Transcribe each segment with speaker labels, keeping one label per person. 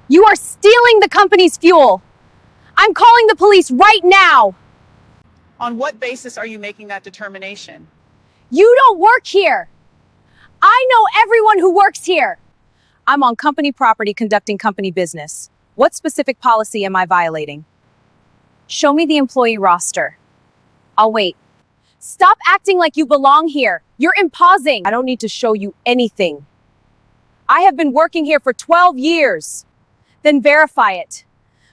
Speaker 1: You are stealing the company's fuel. I'm calling the police right now.
Speaker 2: On what basis are you making that determination?
Speaker 1: You don't work here. I know everyone who works here. I'm on company property conducting company business. What specific policy am I violating? Show me the employee roster. I'll wait. Stop acting like you belong here. You're imposing. I don't need to show you anything. I have been working here for 12 years. Then verify it.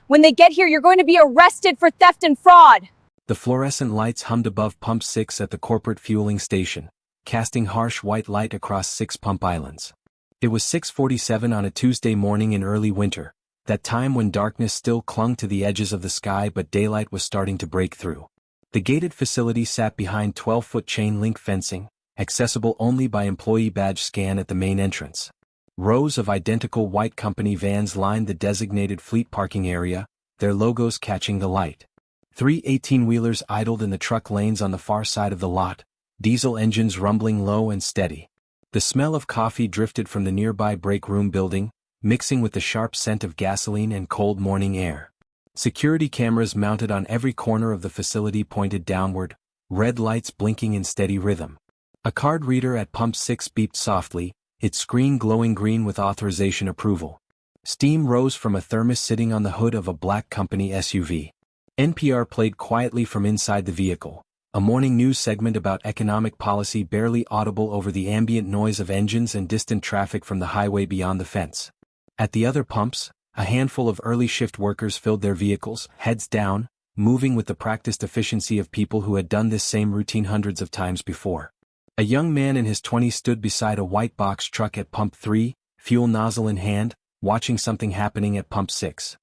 Speaker 1: When they get here, you're going to be arrested for theft and fraud.
Speaker 3: The fluorescent lights hummed above Pump 6 at the corporate fueling station, casting harsh white light across 6 pump islands. It was 6:47 on a Tuesday morning in early winter, that time when darkness still clung to the edges of the sky but daylight was starting to break through. The gated facility sat behind 12-foot chain-link fencing, accessible only by employee badge scan at the main entrance. Rows of identical white company vans lined the designated fleet parking area, their logos catching the light. 3 18-wheelers idled in the truck lanes on the far side of the lot, diesel engines rumbling low and steady. The smell of coffee drifted from the nearby break room building, mixing with the sharp scent of gasoline and cold morning air. Security cameras mounted on every corner of the facility pointed downward, red lights blinking in steady rhythm. A card reader at Pump 6 beeped softly, its screen glowing green with authorization approval. Steam rose from a thermos sitting on the hood of a black company SUV. NPR played quietly from inside the vehicle, a morning news segment about economic policy barely audible over the ambient noise of engines and distant traffic from the highway beyond the fence. At the other pumps, a handful of early shift workers filled their vehicles, heads down, moving with the practiced efficiency of people who had done this same routine hundreds of times before. A young man in his 20s stood beside a white box truck at Pump 3, fuel nozzle in hand, watching something happening at Pump 6.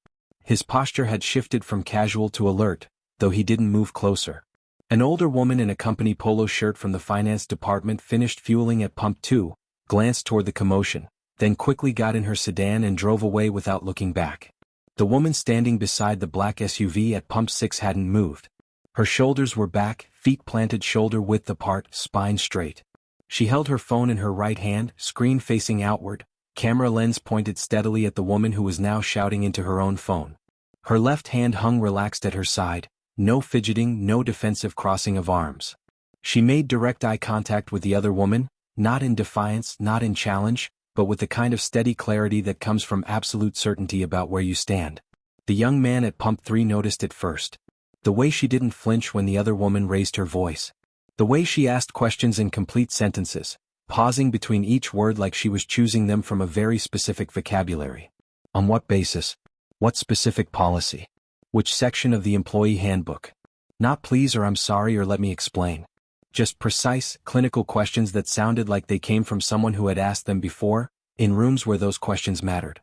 Speaker 3: His posture had shifted from casual to alert, though he didn't move closer. An older woman in a company polo shirt from the finance department finished fueling at Pump 2, glanced toward the commotion, then quickly got in her sedan and drove away without looking back. The woman standing beside the black SUV at Pump 6 hadn't moved. Her shoulders were back, feet planted shoulder-width apart, spine straight. She held her phone in her right hand, screen facing outward, camera lens pointed steadily at the woman who was now shouting into her own phone. Her left hand hung relaxed at her side, no fidgeting, no defensive crossing of arms. She made direct eye contact with the other woman, not in defiance, not in challenge, but with the kind of steady clarity that comes from absolute certainty about where you stand. The young man at Pump 3 noticed it first. The way she didn't flinch when the other woman raised her voice. The way she asked questions in complete sentences, pausing between each word like she was choosing them from a very specific vocabulary. On what basis? What specific policy? Which section of the employee handbook? Not please or I'm sorry or let me explain. Just precise, clinical questions that sounded like they came from someone who had asked them before, in rooms where those questions mattered.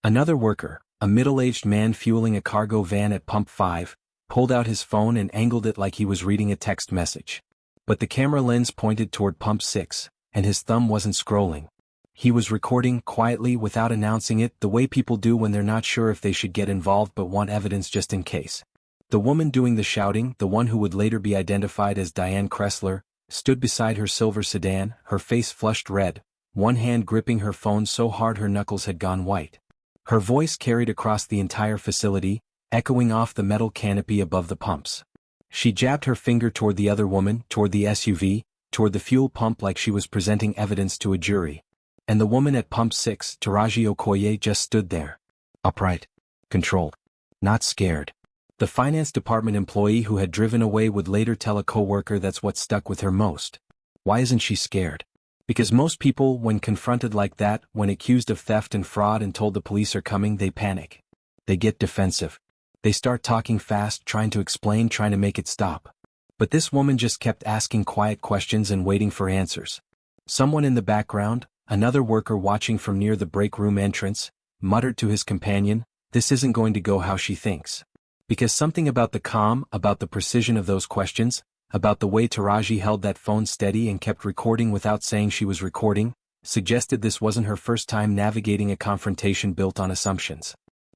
Speaker 3: Another worker, a middle-aged man fueling a cargo van at Pump 5, pulled out his phone and angled it like he was reading a text message. But the camera lens pointed toward Pump 6, and his thumb wasn't scrolling. He was recording quietly without announcing it, the way people do when they're not sure if they should get involved but want evidence just in case. The woman doing the shouting, the one who would later be identified as Diane Kressler, stood beside her silver sedan, her face flushed red, one hand gripping her phone so hard her knuckles had gone white. Her voice carried across the entire facility, echoing off the metal canopy above the pumps. She jabbed her finger toward the other woman, toward the SUV, toward the fuel pump like she was presenting evidence to a jury. And the woman at Pump 6, Taraji Okoye, just stood there. Upright. Controlled. Not scared. The finance department employee who had driven away would later tell a coworker that's what stuck with her most. Why isn't she scared? Because most people, when confronted like that, when accused of theft and fraud and told the police are coming, they panic. They get defensive. They start talking fast, trying to explain, trying to make it stop. But this woman just kept asking quiet questions and waiting for answers. Someone in the background, another worker watching from near the break room entrance, muttered to his companion, "This isn't going to go how she thinks." Because something about the calm, about the precision of those questions, about the way Taraji held that phone steady and kept recording without saying she was recording, suggested this wasn't her first time navigating a confrontation built on assumptions.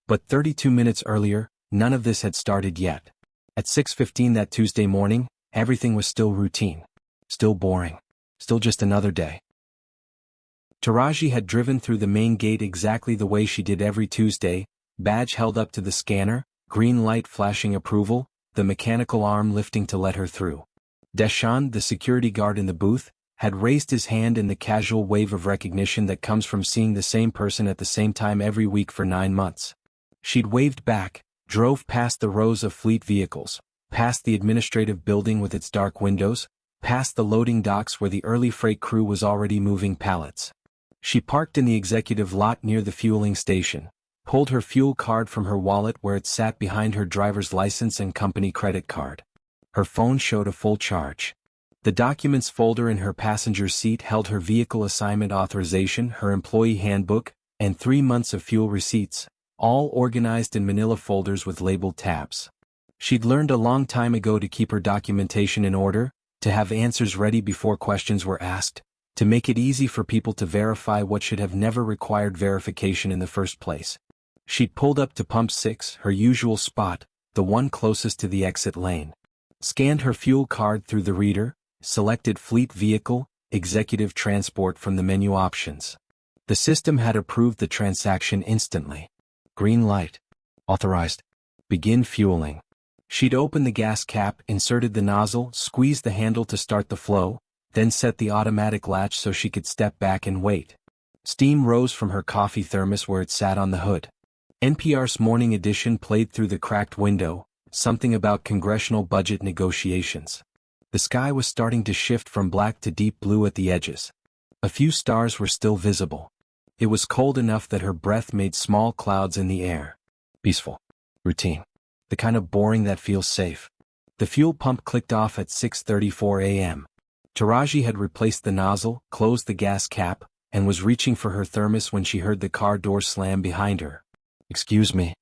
Speaker 3: But 32 minutes earlier, none of this had started yet. At 6:15 that Tuesday morning, everything was still routine. Still boring. Still just another day. Taraji had driven through the main gate exactly the way she did every Tuesday, Badge held up to the scanner, green light flashing approval, the mechanical arm lifting to let her through. Deshawn, the security guard in the booth, had raised his hand in the casual wave of recognition that comes from seeing the same person at the same time every week for 9 months. She'd waved back, drove past the rows of fleet vehicles, past the administrative building with its dark windows, past the loading docks where the early freight crew was already moving pallets. She parked in the executive lot near the fueling station, pulled her fuel card from her wallet where it sat behind her driver's license and company credit card. Her phone showed a full charge. The documents folder in her passenger seat held her vehicle assignment authorization, her employee handbook, and 3 months of fuel receipts, all organized in manila folders with labeled tabs. She'd learned a long time ago to keep her documentation in order, to have answers ready before questions were asked, to make it easy for people to verify what should have never required verification in the first place. She'd pulled up to Pump 6, her usual spot, the one closest to the exit lane. Scanned her fuel card through the reader, selected Fleet Vehicle, Executive Transport from the menu options. The system had approved the transaction instantly. Green light. Authorized. Begin fueling. She'd opened the gas cap, inserted the nozzle, squeezed the handle to start the flow, then set the automatic latch so she could step back and wait. Steam rose from her coffee thermos where it sat on the hood. NPR's Morning Edition played through the cracked window, something about congressional budget negotiations. The sky was starting to shift from black to deep blue at the edges. A few stars were still visible. It was cold enough that her breath made small clouds in the air. Peaceful. Routine. The kind of boring that feels safe. The fuel pump clicked off at 6:34 a.m. Taraji had replaced the nozzle, closed the gas cap, and was reaching for her thermos when she heard the car door slam behind her. Excuse me.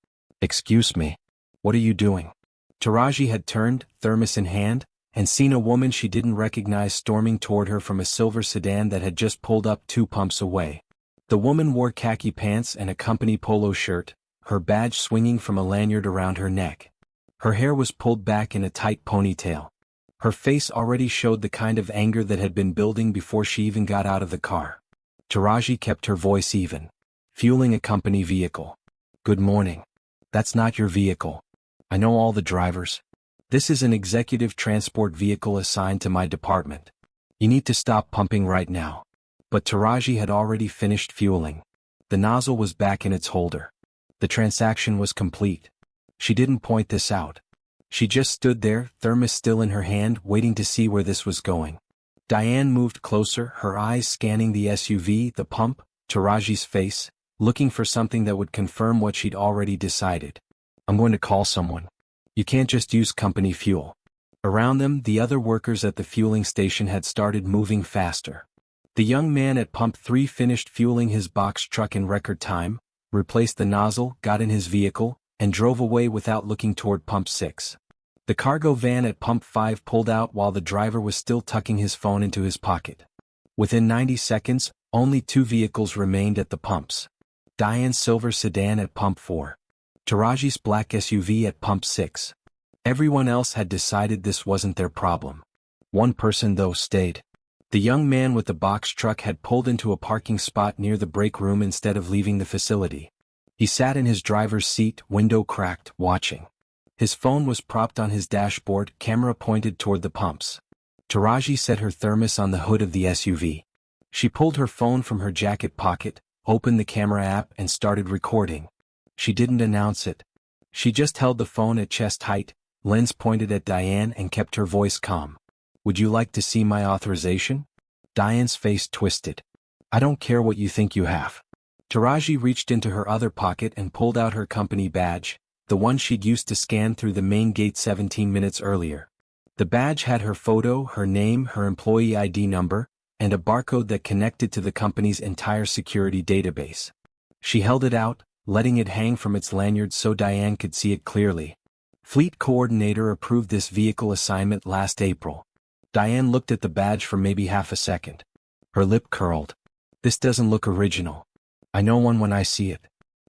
Speaker 3: Excuse me. What are you doing? Taraji had turned, thermos in hand, and seen a woman she didn't recognize storming toward her from a silver sedan that had just pulled up 2 pumps away. The woman wore khaki pants and a company polo shirt, her badge swinging from a lanyard around her neck. Her hair was pulled back in a tight ponytail. Her face already showed the kind of anger that had been building before she even got out of the car. Taraji kept her voice even. Fueling a company vehicle. Good morning. That's not your vehicle. I know all the drivers. This is an executive transport vehicle assigned to my department. You need to stop pumping right now. But Taraji had already finished fueling. The nozzle was back in its holder. The transaction was complete. She didn't point this out. She just stood there, thermos still in her hand, waiting to see where this was going. Diane moved closer, her eyes scanning the SUV, the pump, Taraji's face, looking for something that would confirm what she'd already decided. I'm going to call someone. You can't just use company fuel. Around them, the other workers at the fueling station had started moving faster. The young man at Pump 3 finished fueling his box truck in record time, replaced the nozzle, got in his vehicle, and drove away without looking toward Pump 6. The cargo van at Pump 5 pulled out while the driver was still tucking his phone into his pocket. Within 90 seconds, only 2 vehicles remained at the pumps. Diane's silver sedan at Pump 4. Taraji's black SUV at Pump 6. Everyone else had decided this wasn't their problem. One person, though, stayed. The young man with the box truck had pulled into a parking spot near the break room instead of leaving the facility. He sat in his driver's seat, window cracked, watching. His phone was propped on his dashboard, camera pointed toward the pumps. Taraji set her thermos on the hood of the SUV. She pulled her phone from her jacket pocket, opened the camera app, and started recording. She didn't announce it. She just held the phone at chest height, lens pointed at Diane, and kept her voice calm. Would you like to see my authorization? Diane's face twisted. I don't care what you think you have. Taraji reached into her other pocket and pulled out her company badge, the one she'd used to scan through the main gate 17 minutes earlier. The badge had her photo, her name, her employee ID number, and a barcode that connected to the company's entire security database. She held it out, letting it hang from its lanyard so Diane could see it clearly. Fleet Coordinator approved this vehicle assignment last April. Diane looked at the badge for maybe half a second. Her lip curled. This doesn't look original. I know one when I see it.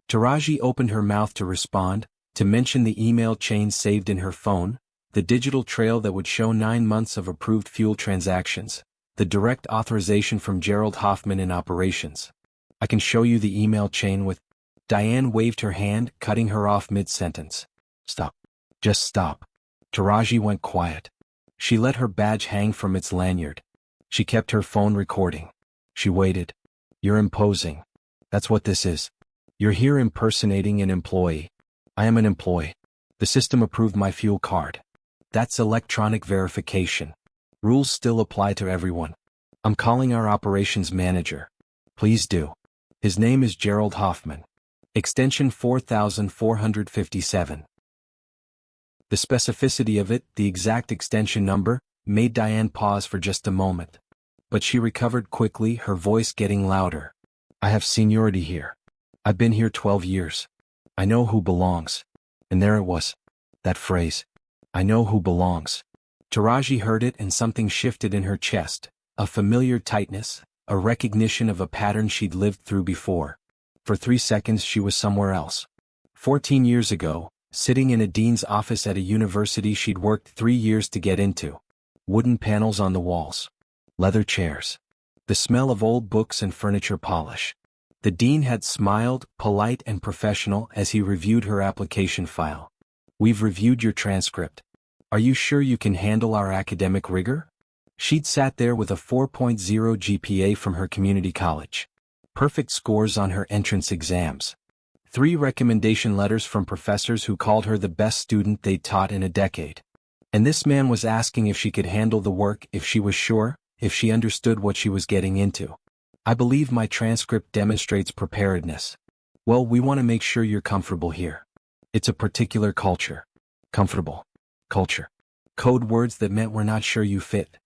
Speaker 3: Taraji opened her mouth to respond, to mention the email chain saved in her phone, the digital trail that would show 9 months of approved fuel transactions, the direct authorization from Gerald Hoffman in operations. I can show you the email chain with... Diane waved her hand, cutting her off mid-sentence. Stop. Just stop. Taraji went quiet. She let her badge hang from its lanyard. She kept her phone recording. She waited. You're imposing. That's what this is. You're here impersonating an employee. I am an employee. The system approved my fuel card. That's electronic verification. Rules still apply to everyone. I'm calling our operations manager. Please do. His name is Gerald Hoffman. Extension 4457. The specificity of it, the exact extension number, made Diane pause for just a moment. But she recovered quickly, her voice getting louder. I have seniority here. I've been here 12 years. I know who belongs. And there it was. That phrase. I know who belongs. Taraji heard it and something shifted in her chest. A familiar tightness, a recognition of a pattern she'd lived through before. For 3 seconds she was somewhere else. 14 years ago, sitting in a dean's office at a university she'd worked 3 years to get into. Wooden panels on the walls. Leather chairs. The smell of old books and furniture polish. The dean had smiled, polite and professional, as he reviewed her application file. We've reviewed your transcript. Are you sure you can handle our academic rigor? She'd sat there with a 4.0 GPA from her community college. Perfect scores on her entrance exams. 3 recommendation letters from professors who called her the best student they'd taught in a decade. And this man was asking if she could handle the work, if she was sure, if she understood what she was getting into. I believe my transcript demonstrates preparedness. Well, we want to make sure you're comfortable here. It's a particular culture. Comfortable. Culture. Code words that meant we're not sure you fit.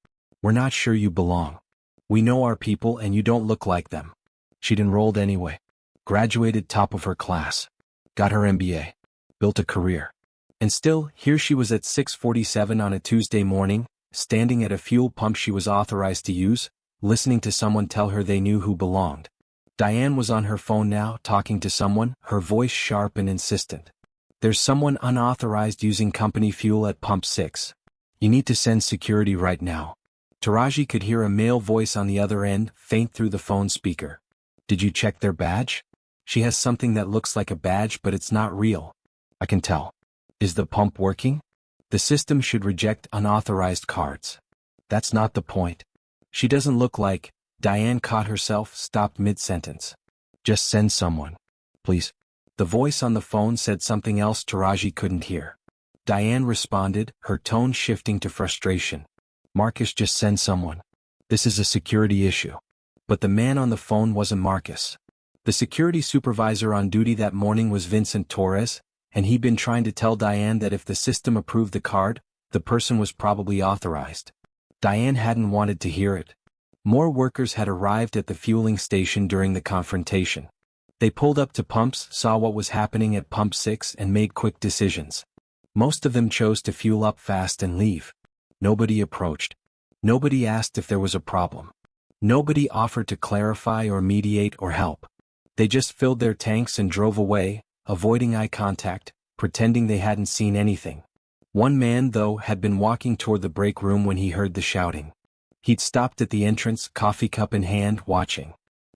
Speaker 3: We're not sure you belong. We know our people and you don't look like them. She'd enrolled anyway. Graduated top of her class. Got her MBA. Built a career. And still, here she was at 6:47 on a Tuesday morning, standing at a fuel pump she was authorized to use, listening to someone tell her they knew who belonged. Diane was on her phone now, talking to someone, her voice sharp and insistent. There's someone unauthorized using company fuel at pump 6. You need to send security right now. Taraji could hear a male voice on the other end, faint through the phone speaker. Did you check their badge? She has something that looks like a badge, but it's not real. I can tell. Is the pump working? The system should reject unauthorized cards. That's not the point. She doesn't look like. Diane caught herself, stopped mid-sentence. Just send someone. Please. The voice on the phone said something else Taraji couldn't hear. Diane responded, her tone shifting to frustration. Marcus, just send someone. This is a security issue. But the man on the phone wasn't Marcus. The security supervisor on duty that morning was Vincent Torres, and he'd been trying to tell Diane that if the system approved the card, the person was probably authorized. Diane hadn't wanted to hear it. More workers had arrived at the fueling station during the confrontation. They pulled up to pumps, saw what was happening at pump 6 and made quick decisions. Most of them chose to fuel up fast and leave. Nobody approached. Nobody asked if there was a problem. Nobody offered to clarify or mediate or help. They just filled their tanks and drove away, avoiding eye contact, pretending they hadn't seen anything. One man, though, had been walking toward the break room when he heard the shouting. He'd stopped at the entrance, coffee cup in hand, watching.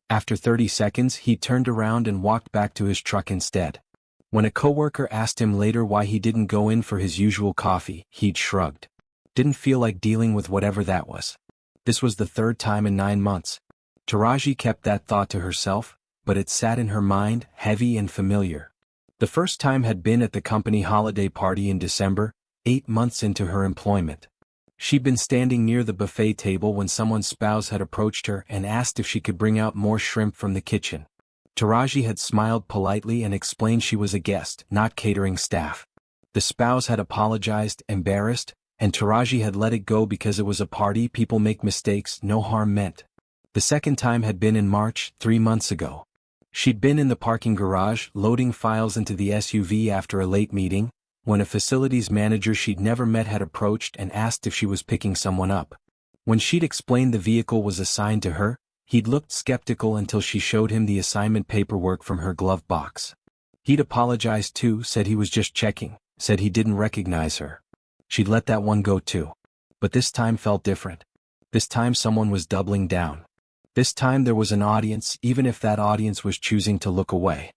Speaker 3: After 30 seconds, he turned around and walked back to his truck instead. When a coworker asked him later why he didn't go in for his usual coffee, he'd shrugged. Didn't feel like dealing with whatever that was. This was the 3rd time in 9 months. Taraji kept that thought to herself, but it sat in her mind, heavy and familiar. The first time had been at the company holiday party in December, 8 months into her employment. She'd been standing near the buffet table when someone's spouse had approached her and asked if she could bring out more shrimp from the kitchen. Taraji had smiled politely and explained she was a guest, not catering staff. The spouse had apologized, embarrassed, and Taraji had let it go because it was a party, people make mistakes, no harm meant. The second time had been in March, 3 months ago. She'd been in the parking garage, loading files into the SUV after a late meeting, when a facilities manager she'd never met had approached and asked if she was picking someone up. When she'd explained the vehicle was assigned to her, he'd looked skeptical until she showed him the assignment paperwork from her glove box. He'd apologized too, said he was just checking, said he didn't recognize her. She'd let that one go too. But this time felt different. This time someone was doubling down. This time there was an audience, even if that audience was choosing to look away.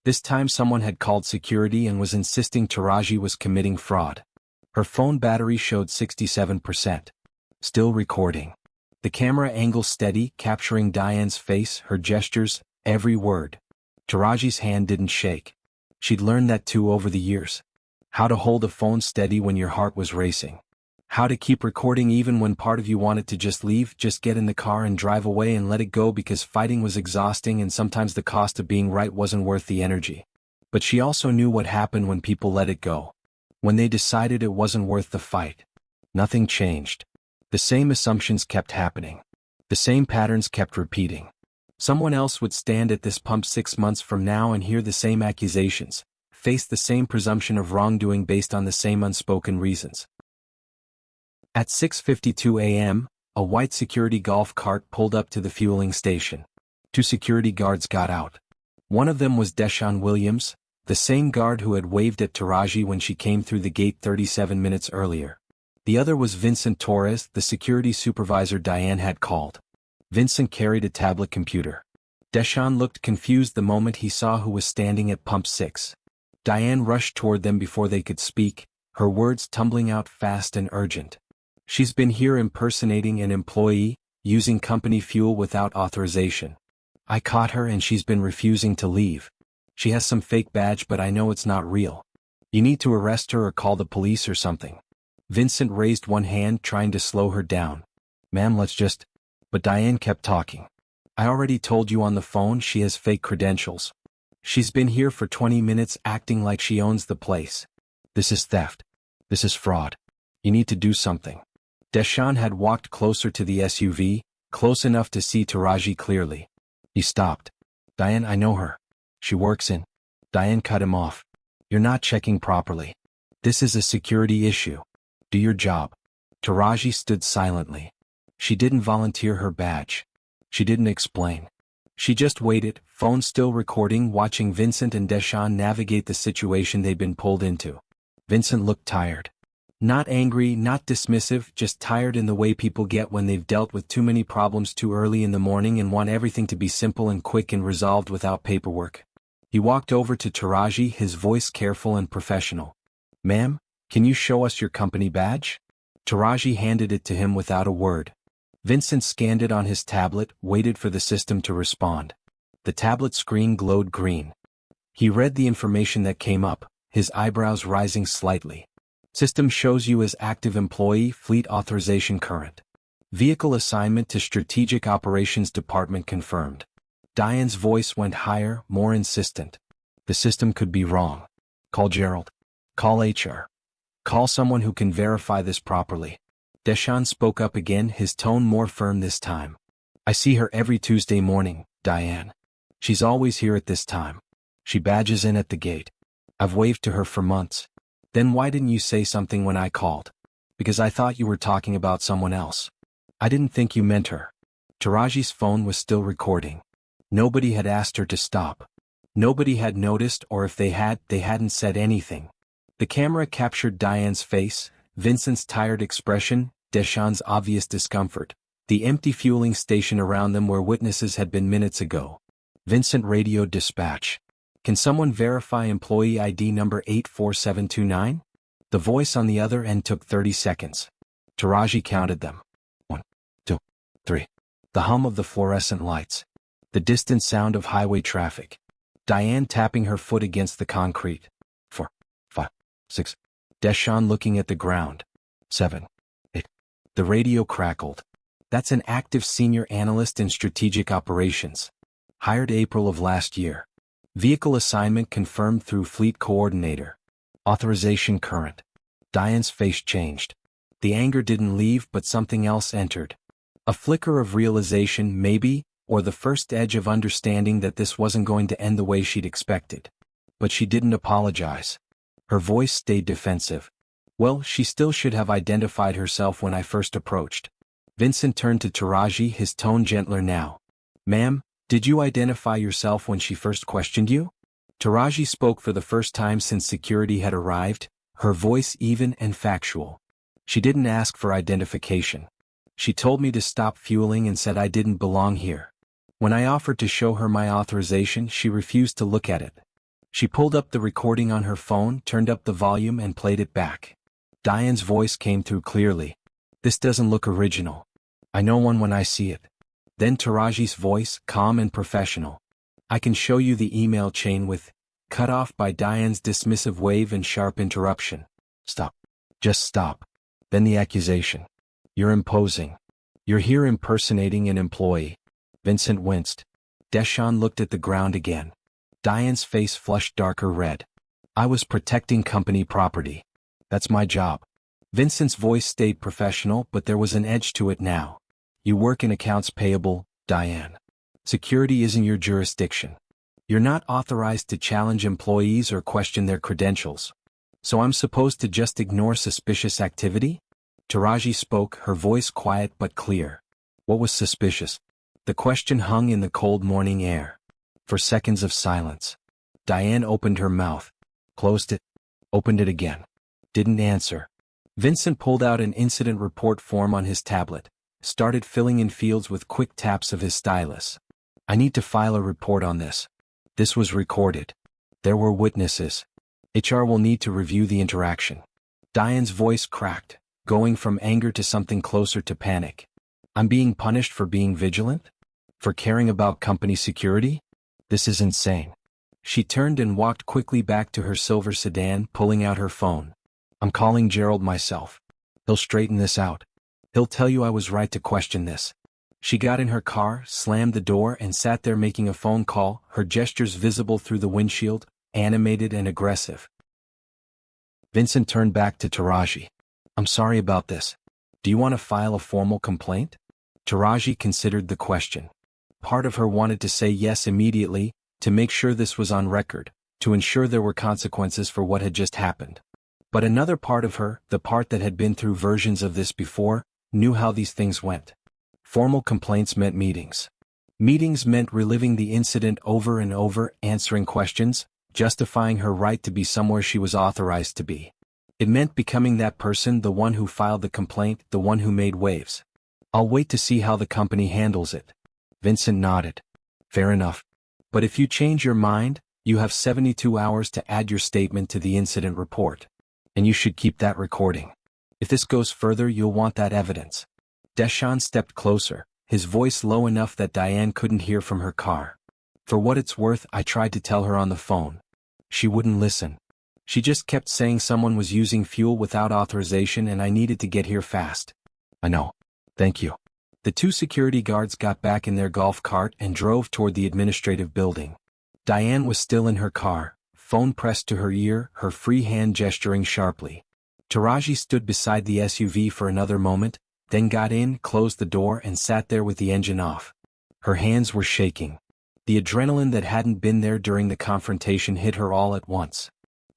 Speaker 3: This time someone had called security and was insisting Taraji was committing fraud. Her phone battery showed 67%. Still recording. The camera angle steady, capturing Diane's face, her gestures, every word. Taraji's hand didn't shake. She'd learned that too over the years. How to hold a phone steady when your heart was racing. How to keep recording even when part of you wanted to just leave, just get in the car and drive away and let it go because fighting was exhausting and sometimes the cost of being right wasn't worth the energy. But she also knew what happened when people let it go. When they decided it wasn't worth the fight. Nothing changed. The same assumptions kept happening. The same patterns kept repeating. Someone else would stand at this pump 6 months from now and hear the same accusations, face the same presumption of wrongdoing based on the same unspoken reasons. At 6:52 a.m., a white security golf cart pulled up to the fueling station. 2 security guards got out. One of them was Deshaun Williams, the same guard who had waved at Taraji when she came through the gate 37 minutes earlier. The other was Vincent Torres, the security supervisor Diane had called. Vincent carried a tablet computer. Deshaun looked confused the moment he saw who was standing at pump 6. Diane rushed toward them before they could speak, her words tumbling out fast and urgent. She's been here impersonating an employee, using company fuel without authorization. I caught her and she's been refusing to leave. She has some fake badge but I know it's not real. You need to arrest her or call the police or something. Vincent raised one hand trying to slow her down. Ma'am, let's just... But Diane kept talking. I already told you on the phone she has fake credentials. She's been here for 20 minutes acting like she owns the place. This is theft. This is fraud. You need to do something. Deshaun had walked closer to the SUV, close enough to see Taraji clearly. He stopped. Diane, I know her. She works in... Diane cut him off. You're not checking properly. This is a security issue. Do your job. Taraji stood silently. She didn't volunteer her badge. She didn't explain. She just waited, phone still recording, watching Vincent and Deshaun navigate the situation they'd been pulled into. Vincent looked tired. Not angry, not dismissive, just tired in the way people get when they've dealt with too many problems too early in the morning and want everything to be simple and quick and resolved without paperwork. He walked over to Taraji, his voice careful and professional. Ma'am, can you show us your company badge? Taraji handed it to him without a word. Vincent scanned it on his tablet, waited for the system to respond. The tablet screen glowed green. He read the information that came up, his eyebrows rising slightly. System shows you as active employee, fleet authorization current. Vehicle assignment to Strategic Operations Department confirmed. Diane's voice went higher, more insistent. The system could be wrong. Call Gerald. Call HR. Call someone who can verify this properly. Deshaun spoke up again, his tone more firm this time. I see her every Tuesday morning, Diane. She's always here at this time. She badges in at the gate. I've waved to her for months. Then why didn't you say something when I called? Because I thought you were talking about someone else. I didn't think you meant her. Taraji's phone was still recording. Nobody had asked her to stop. Nobody had noticed, or if they had, they hadn't said anything. The camera captured Diane's face, Vincent's tired expression, Deshaun's obvious discomfort, the empty fueling station around them where witnesses had been minutes ago. Vincent radioed dispatch. Can someone verify employee ID number 84729? The voice on the other end took 30 seconds. Taraji counted them. 1, 2, 3. The hum of the fluorescent lights. The distant sound of highway traffic. Diane tapping her foot against the concrete. 4, 5, 6. Deshaun looking at the ground. 7, 8. The radio crackled. That's an active senior analyst in strategic operations. Hired April of last year. Vehicle assignment confirmed through fleet coordinator. Authorization current. Diane's face changed. The anger didn't leave, but something else entered. A flicker of realization, maybe, or the first edge of understanding that this wasn't going to end the way she'd expected. But she didn't apologize. Her voice stayed defensive. Well, she still should have identified herself when I first approached. Vincent turned to Taraji, his tone gentler now. Ma'am, did you identify yourself when she first questioned you? Taraji spoke for the first time since security had arrived, her voice even and factual. She didn't ask for identification. She told me to stop fueling and said I didn't belong here. When I offered to show her my authorization, she refused to look at it. She pulled up the recording on her phone, turned up the volume and played it back. Diane's voice came through clearly. "This doesn't look original. I know one when I see it." Then Taraji's voice, calm and professional. "I can show you the email chain with," cut off by Diane's dismissive wave and sharp interruption. "Stop. Just stop." Then the accusation. "You're imposing. You're here impersonating an employee." Vincent winced. Deshawn looked at the ground again. Diane's face flushed darker red. "I was protecting company property. That's my job." Vincent's voice stayed professional, but there was an edge to it now. "You work in accounts payable, Diane. Security isn't your jurisdiction. You're not authorized to challenge employees or question their credentials. So I'm supposed to just ignore suspicious activity?" Taraji spoke, her voice quiet but clear. "What was suspicious?" The question hung in the cold morning air. For seconds of silence. Diane opened her mouth, closed it, opened it again. Didn't answer. Vincent pulled out an incident report form on his tablet, started filling in fields with quick taps of his stylus. "I need to file a report on this. This was recorded. There were witnesses. HR will need to review the interaction." Diane's voice cracked, going from anger to something closer to panic. "I'm being punished for being vigilant? For caring about company security? This is insane." She turned and walked quickly back to her silver sedan, pulling out her phone. "I'm calling Gerald myself. He'll straighten this out. He'll tell you I was right to question this." She got in her car, slammed the door and sat there making a phone call, her gestures visible through the windshield, animated and aggressive. Vincent turned back to Taraji. "I'm sorry about this. Do you want to file a formal complaint?" Taraji considered the question. Part of her wanted to say yes immediately, to make sure this was on record, to ensure there were consequences for what had just happened. But another part of her, the part that had been through versions of this before, knew how these things went. Formal complaints meant meetings. Meetings meant reliving the incident over and over, answering questions, justifying her right to be somewhere she was authorized to be. It meant becoming that person, the one who filed the complaint, the one who made waves. "I'll wait to see how the company handles it." Vincent nodded. "Fair enough. But if you change your mind, you have 72 hours to add your statement to the incident report. And you should keep that recording. If this goes further, you'll want that evidence." Deshawn stepped closer, his voice low enough that Diane couldn't hear from her car. "For what it's worth, I tried to tell her on the phone. She wouldn't listen. She just kept saying someone was using fuel without authorization and I needed to get here fast." "I know. Thank you." The two security guards got back in their golf cart and drove toward the administrative building. Diane was still in her car, phone pressed to her ear, her free hand gesturing sharply. Taraji stood beside the SUV for another moment, then got in, closed the door and sat there with the engine off. Her hands were shaking. The adrenaline that hadn't been there during the confrontation hit her all at once.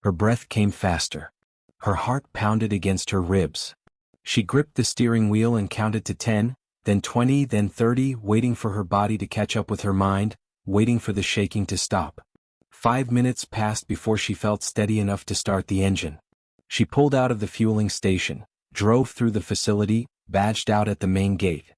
Speaker 3: Her breath came faster. Her heart pounded against her ribs. She gripped the steering wheel and counted to 10, then 20, then 30, waiting for her body to catch up with her mind, waiting for the shaking to stop. 5 minutes passed before she felt steady enough to start the engine. She pulled out of the fueling station, drove through the facility, badged out at the main gate.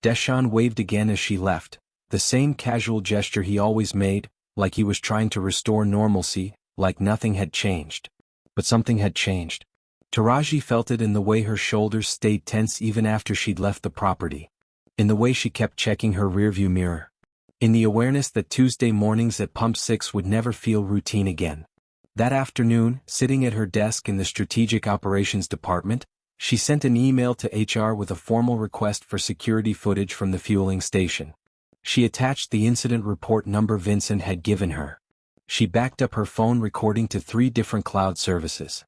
Speaker 3: Deshawn waved again as she left, the same casual gesture he always made, like he was trying to restore normalcy, like nothing had changed. But something had changed. Taraji felt it in the way her shoulders stayed tense even after she'd left the property. In the way she kept checking her rearview mirror. In the awareness that Tuesday mornings at Pump 6 would never feel routine again. That afternoon, sitting at her desk in the Strategic Operations Department, she sent an email to HR with a formal request for security footage from the fueling station. She attached the incident report number Vincent had given her. She backed up her phone recording to 3 different cloud services.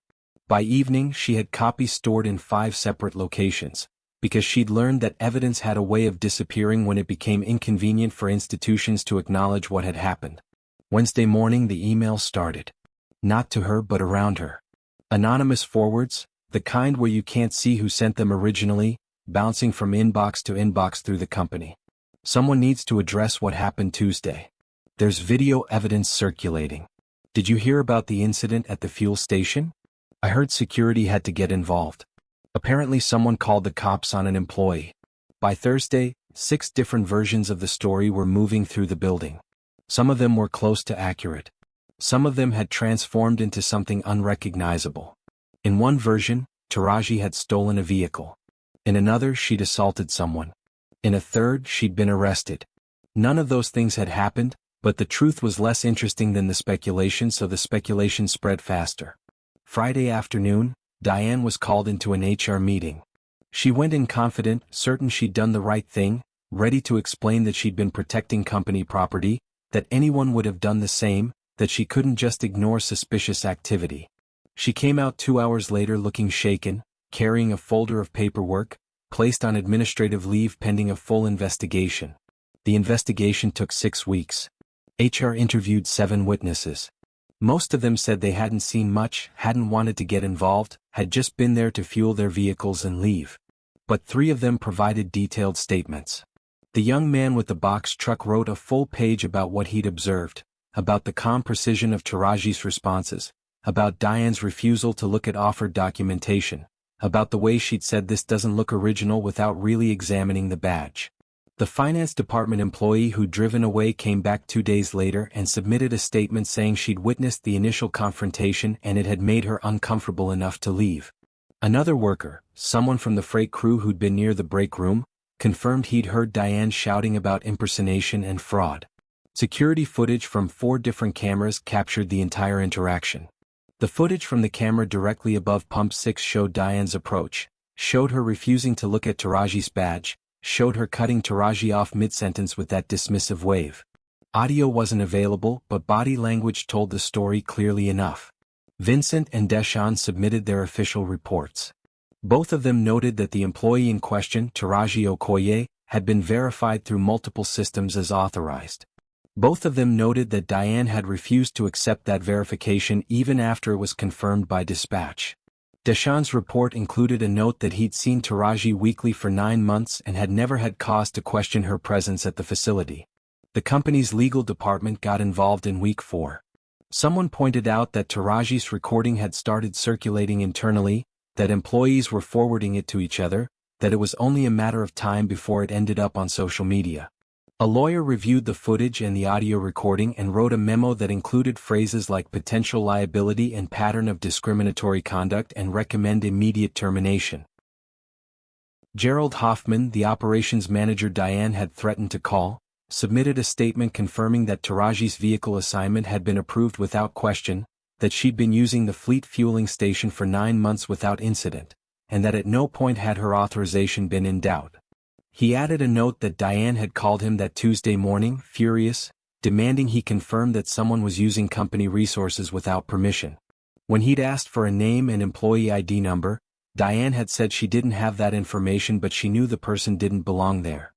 Speaker 3: By evening, she had copies stored in 5 separate locations, because she'd learned that evidence had a way of disappearing when it became inconvenient for institutions to acknowledge what had happened. Wednesday morning the email started. Not to her but around her. Anonymous forwards, the kind where you can't see who sent them originally, bouncing from inbox to inbox through the company. Someone needs to address what happened Tuesday. There's video evidence circulating. Did you hear about the incident at the fuel station? I heard security had to get involved. Apparently someone called the cops on an employee. By Thursday, 6 different versions of the story were moving through the building. Some of them were close to accurate. Some of them had transformed into something unrecognizable. In one version, Taraji had stolen a vehicle. In another, she'd assaulted someone. In a third, she'd been arrested. None of those things had happened, but the truth was less interesting than the speculation, so the speculation spread faster. Friday afternoon, Diane was called into an HR meeting. She went in confident, certain she'd done the right thing, ready to explain that she'd been protecting company property, that anyone would have done the same, that she couldn't just ignore suspicious activity. She came out 2 hours later looking shaken, carrying a folder of paperwork, placed on administrative leave pending a full investigation. The investigation took 6 weeks. HR interviewed 7 witnesses. Most of them said they hadn't seen much, hadn't wanted to get involved, had just been there to fuel their vehicles and leave. But 3 of them provided detailed statements. The young man with the box truck wrote a full page about what he'd observed, about the calm precision of Taraji's responses, about Diane's refusal to look at offered documentation, about the way she'd said this doesn't look original without really examining the badge. The finance department employee who'd driven away came back 2 days later and submitted a statement saying she'd witnessed the initial confrontation and it had made her uncomfortable enough to leave. Another worker, someone from the freight crew who'd been near the break room, confirmed he'd heard Diane shouting about impersonation and fraud. Security footage from 4 different cameras captured the entire interaction. The footage from the camera directly above Pump 6 showed Diane's approach, showed her refusing to look at Taraji's badge, showed her cutting Taraji off mid-sentence with that dismissive wave. Audio wasn't available, but body language told the story clearly enough. Vincent and Deshawn submitted their official reports. Both of them noted that the employee in question, Taraji Okoye, had been verified through multiple systems as authorized. Both of them noted that Diane had refused to accept that verification even after it was confirmed by dispatch. Deshawn's report included a note that he'd seen Taraji weekly for 9 months and had never had cause to question her presence at the facility. The company's legal department got involved in week 4. Someone pointed out that Taraji's recording had started circulating internally, that employees were forwarding it to each other, that it was only a matter of time before it ended up on social media. A lawyer reviewed the footage and the audio recording and wrote a memo that included phrases like potential liability and pattern of discriminatory conduct and recommend immediate termination. Gerald Hoffman, the operations manager Diane had threatened to call, submitted a statement confirming that Taraji's vehicle assignment had been approved without question, that she'd been using the fleet fueling station for 9 months without incident, and that at no point had her authorization been in doubt. He added a note that Diane had called him that Tuesday morning, furious, demanding he confirm that someone was using company resources without permission. When he'd asked for a name and employee ID number, Diane had said she didn't have that information but she knew the person didn't belong there.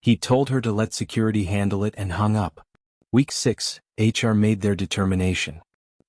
Speaker 3: He told her to let security handle it and hung up. Week 6, HR made their determination.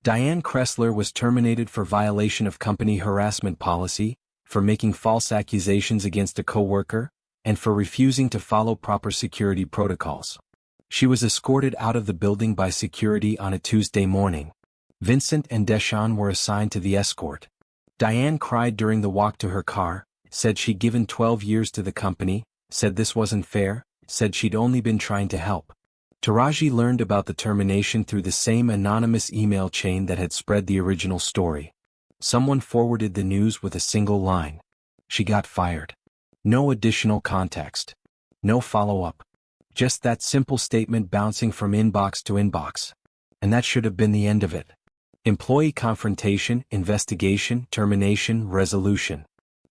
Speaker 3: Diane Kressler was terminated for violation of company harassment policy, for making false accusations against a coworker, and for refusing to follow proper security protocols. She was escorted out of the building by security on a Tuesday morning. Vincent and Deshawn were assigned to the escort. Diane cried during the walk to her car, said she'd given 12 years to the company, said this wasn't fair, said she'd only been trying to help. Taraji learned about the termination through the same anonymous email chain that had spread the original story. Someone forwarded the news with a single line. She got fired. No additional context. No follow-up. Just that simple statement bouncing from inbox to inbox. And that should have been the end of it. Employee confrontation, investigation, termination, resolution.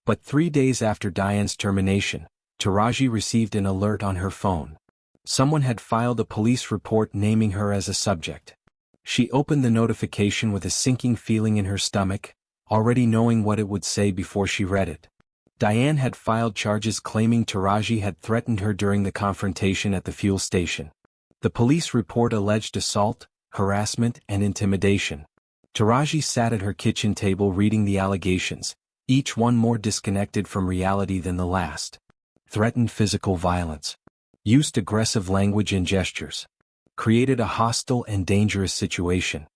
Speaker 3: But 3 days after Diane's termination, Taraji received an alert on her phone. Someone had filed a police report naming her as a subject. She opened the notification with a sinking feeling in her stomach, already knowing what it would say before she read it. Diane had filed charges claiming Taraji had threatened her during the confrontation at the fuel station. The police report alleged assault, harassment, and intimidation. Taraji sat at her kitchen table reading the allegations, each one more disconnected from reality than the last. Threatened physical violence. Used aggressive language and gestures. Created a hostile and dangerous situation.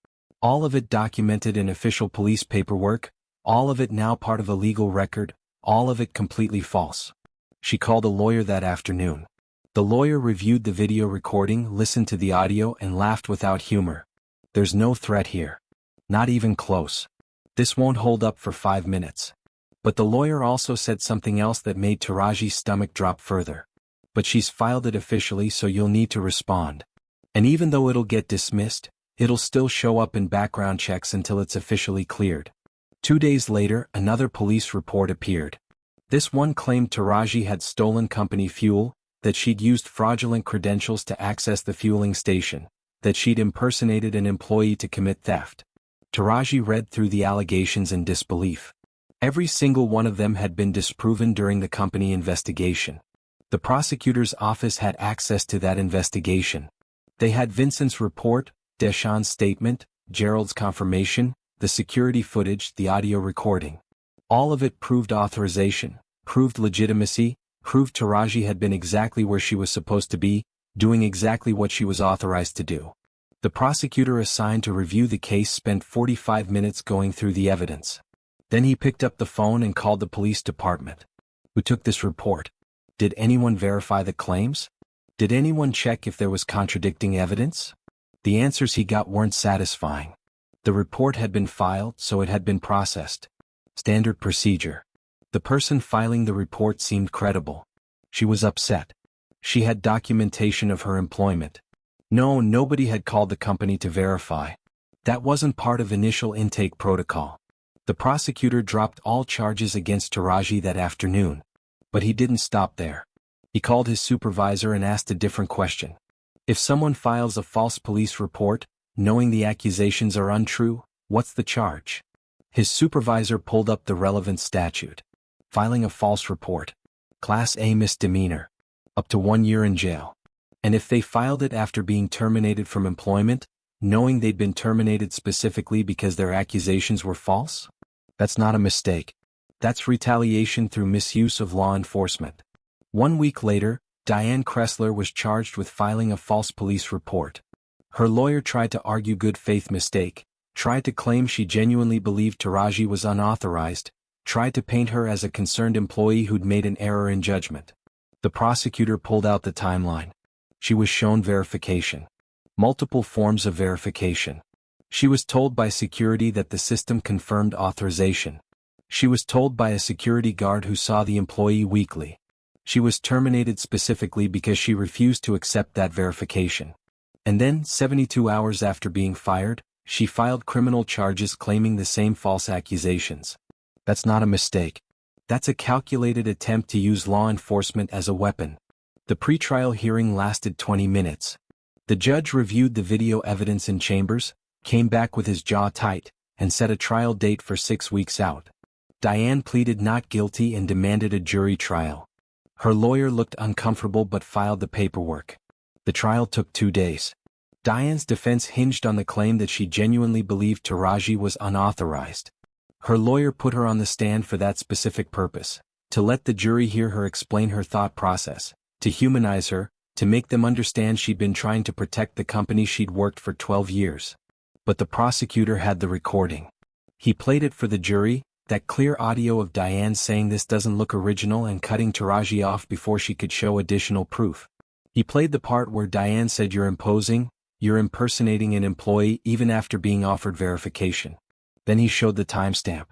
Speaker 3: All of it documented in official police paperwork, all of it now part of a legal record, all of it completely false. She called a lawyer that afternoon. The lawyer reviewed the video recording, listened to the audio, and laughed without humor. There's no threat here. Not even close. This won't hold up for 5 minutes. But the lawyer also said something else that made Taraji's stomach drop further. But she's filed it officially, so you'll need to respond. And even though it'll get dismissed, it'll still show up in background checks until it's officially cleared. 2 days later, another police report appeared. This one claimed Taraji had stolen company fuel, that she'd used fraudulent credentials to access the fueling station, that she'd impersonated an employee to commit theft. Taraji read through the allegations in disbelief. Every single one of them had been disproven during the company investigation. The prosecutor's office had access to that investigation. They had Vincent's report, Deshawn's statement, Gerald's confirmation, the security footage, the audio recording. All of it proved authorization, proved legitimacy, proved Taraji had been exactly where she was supposed to be, doing exactly what she was authorized to do. The prosecutor assigned to review the case spent 45 minutes going through the evidence. Then he picked up the phone and called the police department. Who took this report? Did anyone verify the claims? Did anyone check if there was contradicting evidence? The answers he got weren't satisfying. The report had been filed, so it had been processed. Standard procedure. The person filing the report seemed credible. She was upset. She had documentation of her employment. No, nobody had called the company to verify. That wasn't part of initial intake protocol. The prosecutor dropped all charges against Taraji that afternoon. But he didn't stop there. He called his supervisor and asked a different question. If someone files a false police report, knowing the accusations are untrue, what's the charge? His supervisor pulled up the relevant statute. Filing a false report. Class A misdemeanor. Up to 1 year in jail. And if they filed it after being terminated from employment, knowing they'd been terminated specifically because their accusations were false? That's not a mistake. That's retaliation through misuse of law enforcement. 1 week later, Diane Kressler was charged with filing a false police report. Her lawyer tried to argue good faith mistake, tried to claim she genuinely believed Taraji was unauthorized, tried to paint her as a concerned employee who'd made an error in judgment. The prosecutor pulled out the timeline. She was shown verification. Multiple forms of verification. She was told by security that the system confirmed authorization. She was told by a security guard who saw the employee weekly. She was terminated specifically because she refused to accept that verification. And then, 72 hours after being fired, she filed criminal charges claiming the same false accusations. That's not a mistake. That's a calculated attempt to use law enforcement as a weapon. The pretrial hearing lasted 20 minutes. The judge reviewed the video evidence in chambers, came back with his jaw tight, and set a trial date for 6 weeks out. Diane pleaded not guilty and demanded a jury trial. Her lawyer looked uncomfortable but filed the paperwork. The trial took 2 days. Diane's defense hinged on the claim that she genuinely believed Taraji was unauthorized. Her lawyer put her on the stand for that specific purpose, to let the jury hear her explain her thought process, to humanize her, to make them understand she'd been trying to protect the company she'd worked for 12 years. But the prosecutor had the recording. He played it for the jury, that clear audio of Diane saying this doesn't look original and cutting Taraji off before she could show additional proof. He played the part where Diane said you're impersonating an employee even after being offered verification. Then he showed the timestamp.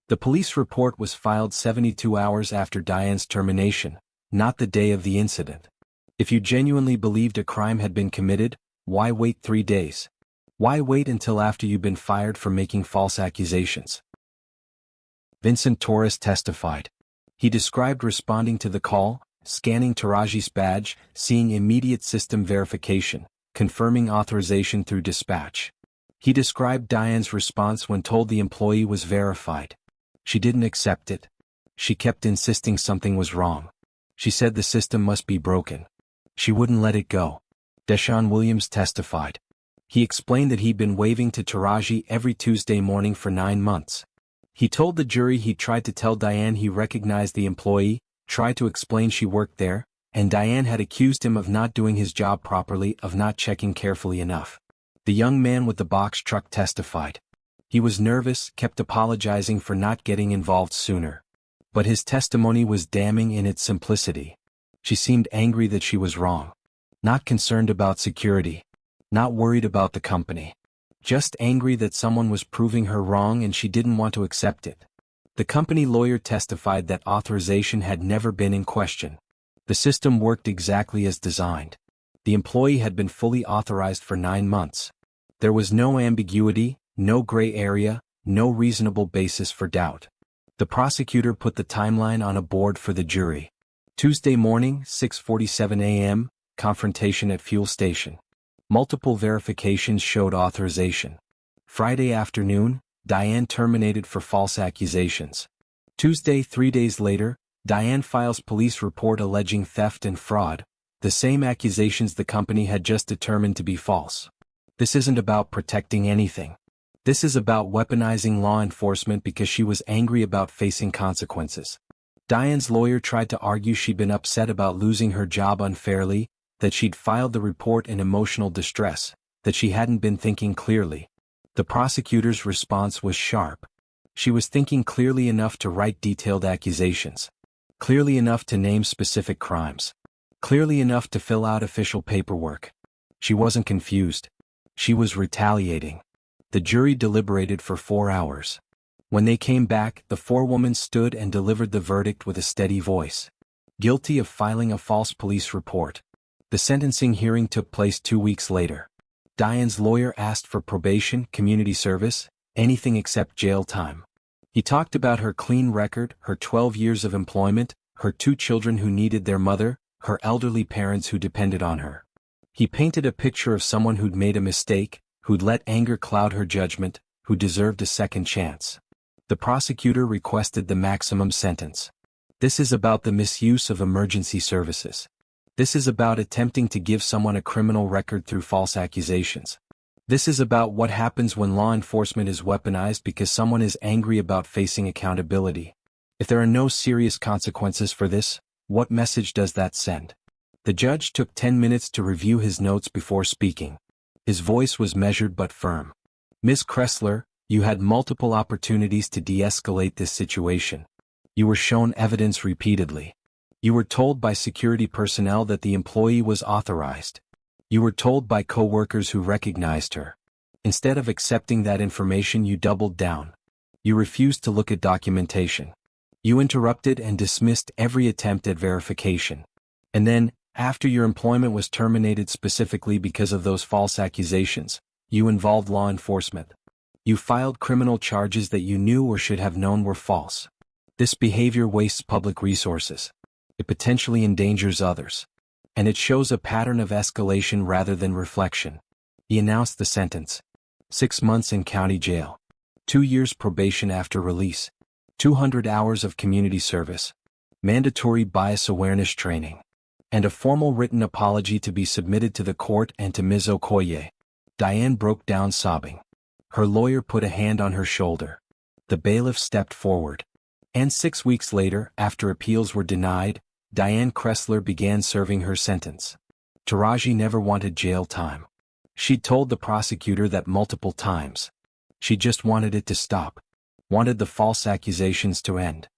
Speaker 3: The police report was filed 72 hours after Diane's termination, not the day of the incident. If you genuinely believed a crime had been committed, why wait 3 days? Why wait until after you've been fired for making false accusations? Vincent Torres testified. He described responding to the call, scanning Taraji's badge, seeing immediate system verification, confirming authorization through dispatch. He described Diane's response when told the employee was verified. She didn't accept it. She kept insisting something was wrong. She said the system must be broken. She wouldn't let it go. Deshawn Williams testified. He explained that he'd been waving to Taraji every Tuesday morning for 9 months. He told the jury he tried to tell Diane he recognized the employee, tried to explain she worked there, and Diane had accused him of not doing his job properly, of not checking carefully enough. The young man with the box truck testified. He was nervous, kept apologizing for not getting involved sooner. But his testimony was damning in its simplicity. She seemed angry that she was wrong. Not concerned about security. Not worried about the company. Just angry that someone was proving her wrong and she didn't want to accept it. The company lawyer testified that authorization had never been in question. The system worked exactly as designed. The employee had been fully authorized for 9 months. There was no ambiguity, no gray area, no reasonable basis for doubt. The prosecutor put the timeline on a board for the jury. Tuesday morning, 6:47 a.m., confrontation at fuel station. Multiple verifications showed authorization. Friday afternoon, Diane terminated for false accusations. Tuesday, 3 days later, Diane files police report alleging theft and fraud, the same accusations the company had just determined to be false. This isn't about protecting anything. This is about weaponizing law enforcement because she was angry about facing consequences. Diane's lawyer tried to argue she'd been upset about losing her job unfairly, that she'd filed the report in emotional distress, that she hadn't been thinking clearly. The prosecutor's response was sharp. She was thinking clearly enough to write detailed accusations. Clearly enough to name specific crimes. Clearly enough to fill out official paperwork. She wasn't confused. She was retaliating. The jury deliberated for 4 hours. When they came back, the forewoman stood and delivered the verdict with a steady voice. Guilty of filing a false police report. The sentencing hearing took place 2 weeks later. Diane's lawyer asked for probation, community service, anything except jail time. He talked about her clean record, her 12 years of employment, her 2 children who needed their mother, her elderly parents who depended on her. He painted a picture of someone who'd made a mistake, who'd let anger cloud her judgment, who deserved a second chance. The prosecutor requested the maximum sentence. This is about the misuse of emergency services. This is about attempting to give someone a criminal record through false accusations. This is about what happens when law enforcement is weaponized because someone is angry about facing accountability. If there are no serious consequences for this, what message does that send? The judge took 10 minutes to review his notes before speaking. His voice was measured but firm. Ms. Kressler, you had multiple opportunities to de-escalate this situation. You were shown evidence repeatedly. You were told by security personnel that the employee was authorized. You were told by coworkers who recognized her. Instead of accepting that information, you doubled down. You refused to look at documentation. You interrupted and dismissed every attempt at verification. And then, after your employment was terminated specifically because of those false accusations, you involved law enforcement. You filed criminal charges that you knew or should have known were false. This behavior wastes public resources. It potentially endangers others. And it shows a pattern of escalation rather than reflection. He announced the sentence. 6 months in county jail. 2 years probation after release. 200 hours of community service. Mandatory bias awareness training. And a formal written apology to be submitted to the court and to Ms. Okoye. Diane broke down sobbing. Her lawyer put a hand on her shoulder. The bailiff stepped forward. And 6 weeks later, after appeals were denied, Diane Kressler began serving her sentence. Taraji never wanted jail time. She'd told the prosecutor that multiple times. She just wanted it to stop. Wanted the false accusations to end.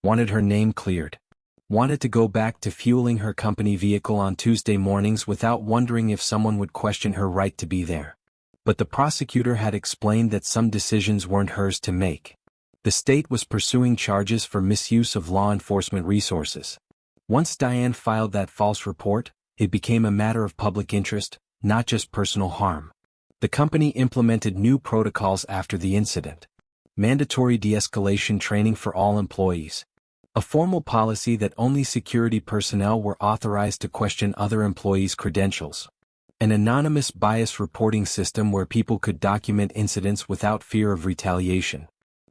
Speaker 3: Wanted her name cleared. Wanted to go back to fueling her company vehicle on Tuesday mornings without wondering if someone would question her right to be there. But the prosecutor had explained that some decisions weren't hers to make. The state was pursuing charges for misuse of law enforcement resources. Once Diane filed that false report, it became a matter of public interest, not just personal harm. The company implemented new protocols after the incident. Mandatory de-escalation training for all employees. A formal policy that only security personnel were authorized to question other employees' credentials. An anonymous bias reporting system where people could document incidents without fear of retaliation.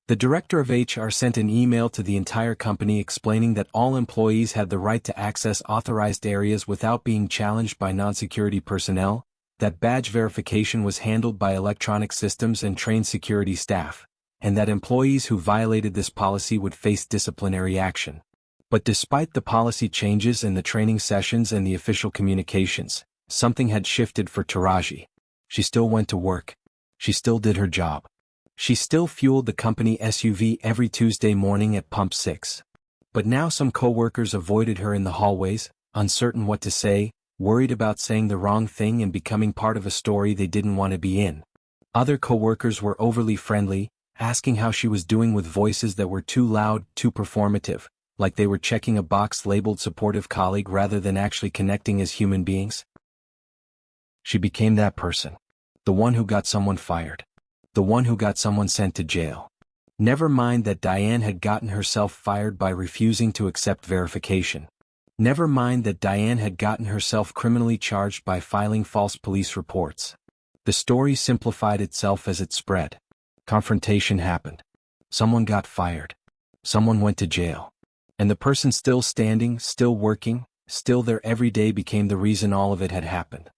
Speaker 3: The director of HR sent an email to the entire company explaining that all employees had the right to access authorized areas without being challenged by non-security personnel, that badge verification was handled by electronic systems and trained security staff, and that employees who violated this policy would face disciplinary action. But despite the policy changes and the training sessions and the official communications, something had shifted for Taraji. She still went to work. She still did her job. She still fueled the company SUV every Tuesday morning at Pump 6. But now some coworkers avoided her in the hallways, uncertain what to say, worried about saying the wrong thing and becoming part of a story they didn't want to be in. Other coworkers were overly friendly, asking how she was doing with voices that were too loud, too performative, like they were checking a box labeled supportive colleague rather than actually connecting as human beings. She became that person. The one who got someone fired. The one who got someone sent to jail. Never mind that Diane had gotten herself fired by refusing to accept verification. Never mind that Diane had gotten herself criminally charged by filing false police reports. The story simplified itself as it spread. Confrontation happened. Someone got fired. Someone went to jail. And the person still standing, still working, still there every day became the reason all of it had happened.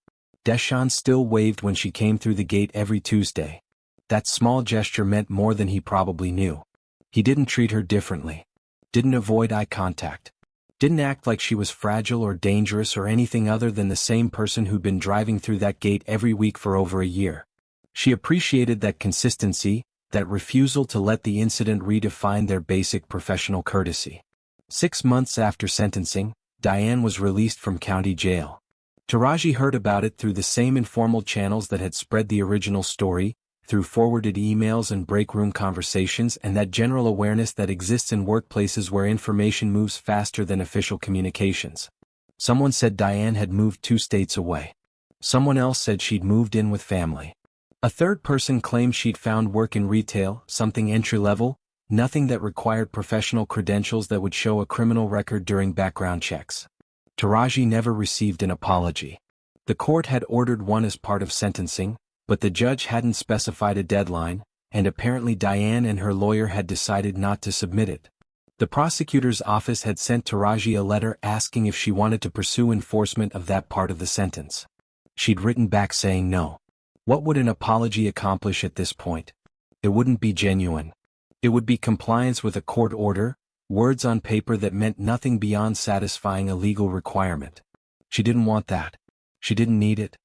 Speaker 3: Deshawn still waved when she came through the gate every Tuesday. That small gesture meant more than he probably knew. He didn't treat her differently. Didn't avoid eye contact. Didn't act like she was fragile or dangerous or anything other than the same person who'd been driving through that gate every week for over a year. She appreciated that consistency, that refusal to let the incident redefine their basic professional courtesy. 6 months after sentencing, Diane was released from county jail. Taraji heard about it through the same informal channels that had spread the original story, through forwarded emails and break room conversations and that general awareness that exists in workplaces where information moves faster than official communications. Someone said Diane had moved 2 states away. Someone else said she'd moved in with family. A third person claimed she'd found work in retail, something entry-level, nothing that required professional credentials that would show a criminal record during background checks. Taraji never received an apology. The court had ordered one as part of sentencing, but the judge hadn't specified a deadline, and apparently Diane and her lawyer had decided not to submit it. The prosecutor's office had sent Taraji a letter asking if she wanted to pursue enforcement of that part of the sentence. She'd written back saying no. What would an apology accomplish at this point? It wouldn't be genuine. It would be compliance with a court order, words on paper that meant nothing beyond satisfying a legal requirement. She didn't want that. She didn't need it.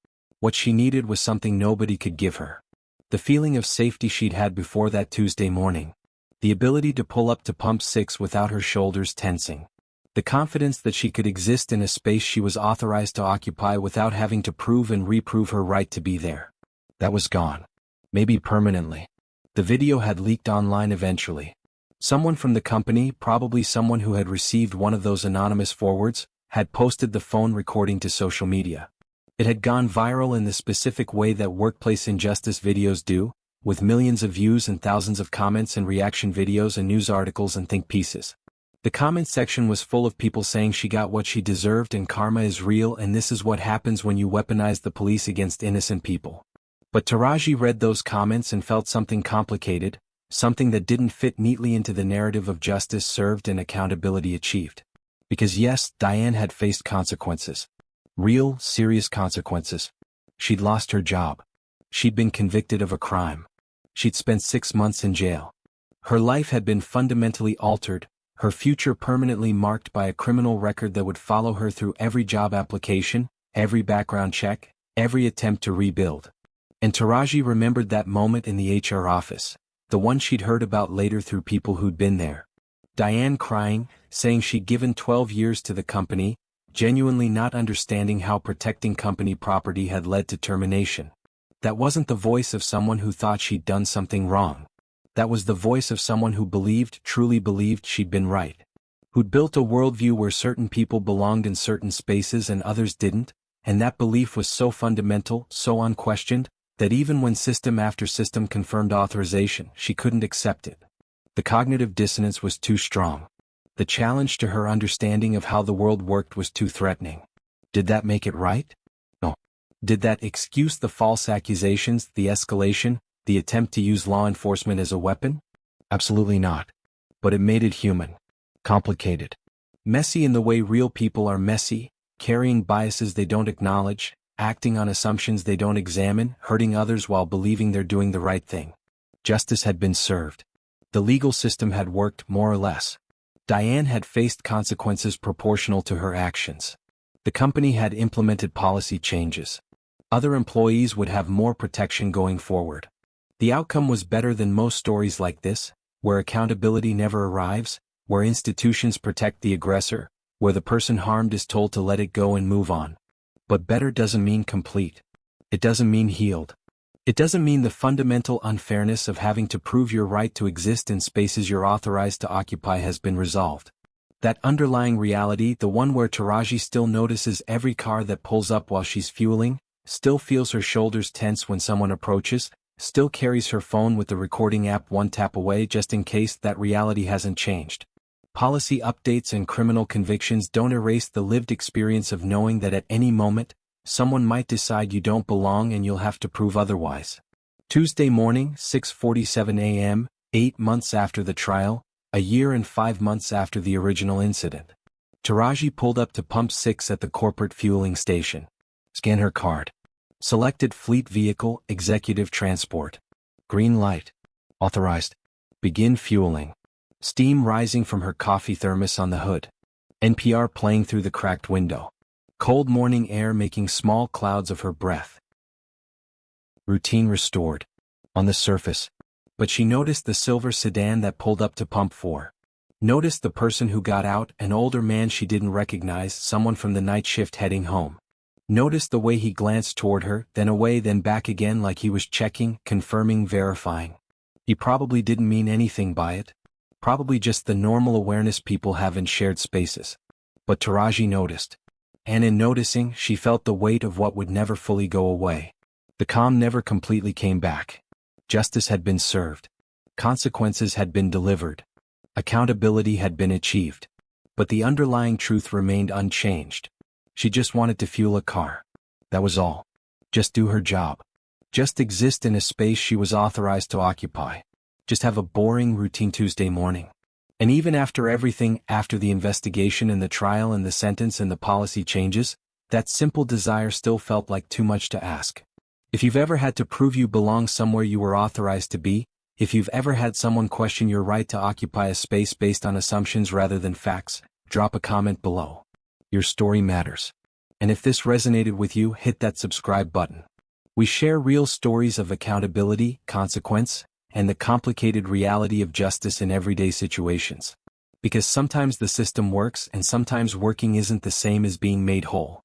Speaker 3: What she needed was something nobody could give her. The feeling of safety she'd had before that Tuesday morning. The ability to pull up to pump 6 without her shoulders tensing. The confidence that she could exist in a space she was authorized to occupy without having to prove and reprove her right to be there. That was gone. Maybe permanently. The video had leaked online eventually. Someone from the company, probably someone who had received one of those anonymous forwards, had posted the phone recording to social media. It had gone viral in the specific way that workplace injustice videos do, with millions of views and thousands of comments and reaction videos and news articles and think pieces. The comment section was full of people saying she got what she deserved and karma is real and this is what happens when you weaponize the police against innocent people. But Taraji read those comments and felt something complicated, something that didn't fit neatly into the narrative of justice served and accountability achieved. Because yes, Diane had faced consequences. Real, serious consequences. She'd lost her job. She'd been convicted of a crime. She'd spent 6 months in jail. Her life had been fundamentally altered, her future permanently marked by a criminal record that would follow her through every job application, every background check, every attempt to rebuild. And Taraji remembered that moment in the HR office, the one she'd heard about later through people who'd been there. Diane crying, saying she'd given 12 years to the company, genuinely not understanding how protecting company property had led to termination. That wasn't the voice of someone who thought she'd done something wrong. That was the voice of someone who believed, truly believed she'd been right. Who'd built a worldview where certain people belonged in certain spaces and others didn't, and that belief was so fundamental, so unquestioned, that even when system after system confirmed authorization, she couldn't accept it. The cognitive dissonance was too strong. The challenge to her understanding of how the world worked was too threatening. Did that make it right? No. Did that excuse the false accusations, the escalation, the attempt to use law enforcement as a weapon? Absolutely not. But it made it human. Complicated. Messy in the way real people are messy, carrying biases they don't acknowledge, acting on assumptions they don't examine, hurting others while believing they're doing the right thing. Justice had been served. The legal system had worked more or less. Diane had faced consequences proportional to her actions. The company had implemented policy changes. Other employees would have more protection going forward. The outcome was better than most stories like this, where accountability never arrives, where institutions protect the aggressor, where the person harmed is told to let it go and move on. But better doesn't mean complete. It doesn't mean healed. It doesn't mean the fundamental unfairness of having to prove your right to exist in spaces you're authorized to occupy has been resolved. That underlying reality, the one where Taraji still notices every car that pulls up while she's fueling, still feels her shoulders tense when someone approaches, still carries her phone with the recording app one tap away just in case, that reality hasn't changed. Policy updates and criminal convictions don't erase the lived experience of knowing that at any moment, someone might decide you don't belong and you'll have to prove otherwise. Tuesday morning, 6:47 a.m., 8 months after the trial, a year and 5 months after the original incident. Taraji pulled up to pump 6 at the corporate fueling station. Scan her card. Selected fleet vehicle, executive transport. Green light. Authorized. Begin fueling. Steam rising from her coffee thermos on the hood. NPR playing through the cracked window. Cold morning air making small clouds of her breath. Routine restored. On the surface. But she noticed the silver sedan that pulled up to pump 4. Noticed the person who got out, an older man she didn't recognize, someone from the night shift heading home. Noticed the way he glanced toward her, then away, then back again, like he was checking, confirming, verifying. He probably didn't mean anything by it. Probably just the normal awareness people have in shared spaces. But Taraji noticed. And in noticing, she felt the weight of what would never fully go away. The calm never completely came back. Justice had been served. Consequences had been delivered. Accountability had been achieved. But the underlying truth remained unchanged. She just wanted to fuel a car. That was all. Just do her job. Just exist in a space she was authorized to occupy. Just have a boring, routine Tuesday morning. And even after everything, after the investigation and the trial and the sentence and the policy changes, that simple desire still felt like too much to ask. If you've ever had to prove you belong somewhere you were authorized to be, if you've ever had someone question your right to occupy a space based on assumptions rather than facts, drop a comment below. Your story matters. And if this resonated with you, hit that subscribe button. We share real stories of accountability, consequence, and the complicated reality of justice in everyday situations. Because sometimes the system works and sometimes working isn't the same as being made whole.